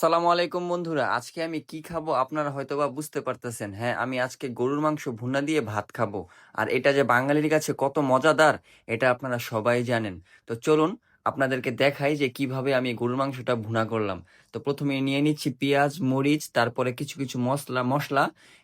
আসসালামু আলাইকুম বন্ধুরা। আজকে আমি কি খাবো আপনারা হয়তোবা বুঝতে পারতেছেন। হ্যাঁ, আমি আজকে গরুর মাংস ভুনা দিয়ে ভাত খাবো। আর এটা যে বাঙালির কাছে কত মজাদার এটা আপনারা সবাই জানেন। তো চলুন আপনাদেরকে দেখাই যে কিভাবে আমি গরুর মাংসটা ভুনা করলাম। তো প্রথমে নিয়ে নিচ্ছি পেঁয়াজ, মরিচ, তারপরে কিছু কিছু মশলা।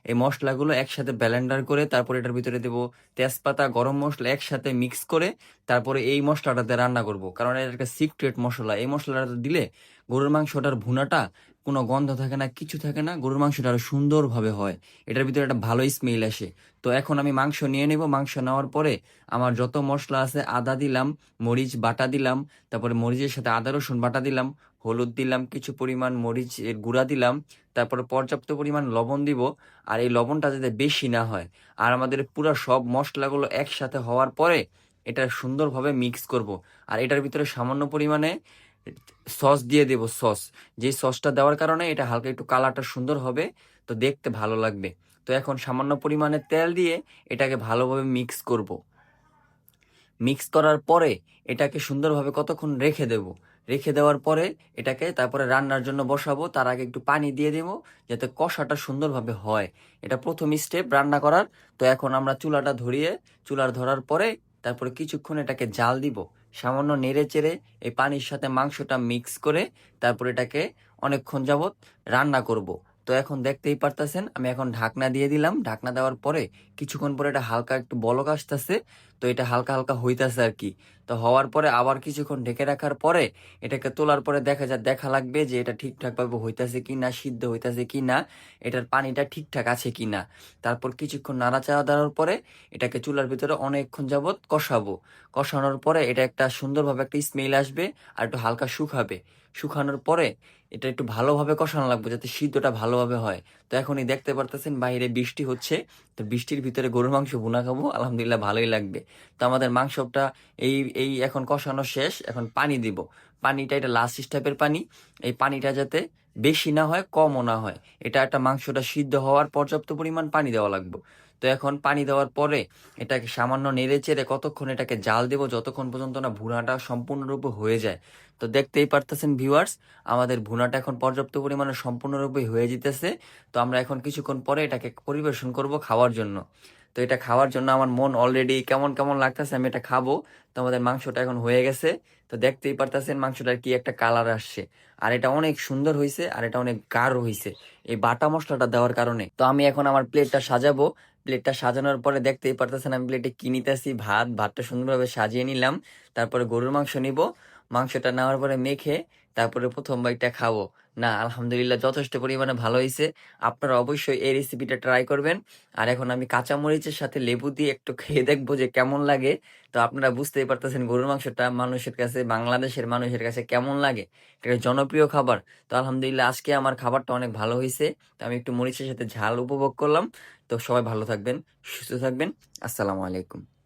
এই মশলাগুলো একসাথে ব্লেন্ডার করে তারপরে এটার ভিতরে দেবো তেজপাতা, গরম মশলা একসাথে মিক্স করে তারপরে এই মশলাটাতে রান্না করব। কারণ এটা একটা সিক্রেট মশলা। এই মশলাটা দিলে গরুর মাংসটার ভুনাটা কোনো গন্ধ থাকে না, কিছু থাকে না, গরুর মাংসটা আরো সুন্দরভাবে হয়। এটার ভিতরে একটা ভালো স্মেল আসে। তো এখন আমি মাংস নিয়ে নেব। মাংস নেওয়ার পরে আমার যত মশলা আছে আদা দিলাম, মরিচ বাটা দিলাম, তারপরে মরিচের সাথে আদা রসুন বাটা দিলাম, হলুদ দিলাম, কিছু পরিমাণ মরিচ এর গুঁড়া দিলাম, তারপরে পর্যাপ্ত পরিমাণ লবণ দিব। আর এই লবণটা যাতে বেশি না হয়। আর আমাদের পুরো সব মশলাগুলো একসাথে হওয়ার পরে এটা সুন্দরভাবে মিক্স করব। আর এটার ভিতরে সামান্য পরিমাণে সস দিয়ে দেব। যে সসটা দেওয়ার কারণে এটা হালকা একটু কালারটা সুন্দর হবে, তো দেখতে ভালো লাগবে। তো এখন সামান্য পরিমাণে তেল দিয়ে এটাকে ভালোভাবে মিক্স করব। মিক্স করার পরে এটাকে সুন্দরভাবে কতক্ষণ রেখে দেব। রেখে দেওয়ার পরে এটাকে তারপরে রান্নার জন্য বসাবো। তার আগে একটু পানি দিয়ে দেবো যাতে কষাটা সুন্দরভাবে হয়। এটা প্রথম স্টেপ রান্না করার। তো এখন আমরা চুলাটা ধরিয়ে চুলার ধরার পরে তারপরে কিছুক্ষণ এটাকে জাল দিব। সামান্য নেড়ে চেড়ে এই পানির সাথে মাংসটা মিক্স করে তারপরে এটাকে অনেকক্ষণ যাবত রান্না করব। তো এখন দেখতেই পারতেছেন আমি এখন ঢাকনা দিয়ে দিলাম। ঢাকনা দেওয়ার পরে কিছুক্ষণ পরে এটা হালকা একটু বলক আসতেছে। তো এটা হালকা হালকা হইতাছে আর কি। তো হওয়ার পরে আবার কিছুক্ষণ ঢেকে রাখার পরে এটাকে তোলার পরে দেখা লাগবে যে এটা ঠিকঠাক ভাবে হইতাছে কি না, সিদ্ধ হইতাছে কি না, এটার পানিটা ঠিকঠাক আছে কি না। তারপর কিছুক্ষণ নাড়াচাড়া দেওয়ার পরে এটাকে চুলার ভিতরে অনেকক্ষণ যাবত কষাবো। কষানোর পরে এটা একটা সুন্দরভাবে একটা স্মেল আসবে আর একটু হালকা শুকাবে। শুকানোর পরে এটা একটু ভালোভাবে কষানো লাগবে যাতে সিদ্ধটা ভালোভাবে হয়। তো এখনই দেখতে পারতেছেন বাইরে বৃষ্টি হচ্ছে। তো বৃষ্টির ভিতরে গরুর মাংস ভুনা খাবো, আলহামদুলিল্লাহ ভালোই লাগবে। তো আমাদের মাংসটা এই এই এখন কষানো শেষ। এখন পানি দিব। পানিটা এটা লাস্ট স্টেপের পানি। এই পানিটা যাতে বেশি না হয় কমও না হয়, এটা একটা মাংসটা সিদ্ধ হওয়ার পর্যাপ্ত পরিমাণ পানি দেওয়া লাগবে। তো এখন পানি দেওয়ার পরে এটাকে সামান্য নেড়ে চেড়ে কতক্ষণ এটাকে জাল দেবো যতক্ষণ পর্যন্ত না ভুনাটা সম্পূর্ণরূপে হয়ে যায়। তো দেখতেই পারতেছেন ভিউয়ার্স, আমাদের ভুনাটা এখন পর্যাপ্ত পরিমাণে সম্পূর্ণরূপে হয়ে যেতেছে। তো আমরা এখন কিছুক্ষণ পরে এটাকে পরিবেশন করব খাওয়ার জন্য। তো এটা খাওয়ার জন্য আমার মন অলরেডি কেমন কেমন লাগতেছে, আমি এটা খাবো। তো আমাদের মাংসটা এখন হয়ে গেছে। তো দেখতেই পারতেছেন মাংসটার কি একটা কালার আসছে। আর এটা অনেক সুন্দর হয়েছে আর এটা অনেক গাঢ় হয়েছে এই বাটা মশলাটা দেওয়ার কারণে। তো আমি এখন আমার প্লেটটা সাজাবো। প্লেটটা সাজানোর পরে দেখতেই পারতেছেন আমি প্লেটে কি নিতেছি। ভাতটা সুন্দরভাবে সাজিয়ে নিলাম। তারপরে গরুর মাংস নিব। মাংসটা নেওয়ার পরে মেখে তারপরে প্রথম বাইটটা খাবো। না, আলহামদুলিল্লাহ যথেষ্ট পরিমাণে ভালো হয়েছে। আপনারা অবশ্যই এই রেসিপিটা ট্রাই করবেন। আর এখন আমি কাঁচামরিচের সাথে লেবু দিয়ে একটু খেয়ে দেখবো যে কেমন লাগে। তো আপনারা বুঝতেই পারতেছেন গরুর মাংসটা মানুষের কাছে, বাংলাদেশের মানুষের কাছে কেমন লাগে। এটা একটা জনপ্রিয় খাবার। তো আলহামদুলিল্লাহ আজকে আমার খাবারটা অনেক ভালো হয়েছে। তো আমি একটু মরিচের সাথে ঝাল উপভোগ করলাম। তো সবাই ভালো থাকবেন, সুস্থ থাকবেন। আসসালামু আলাইকুম।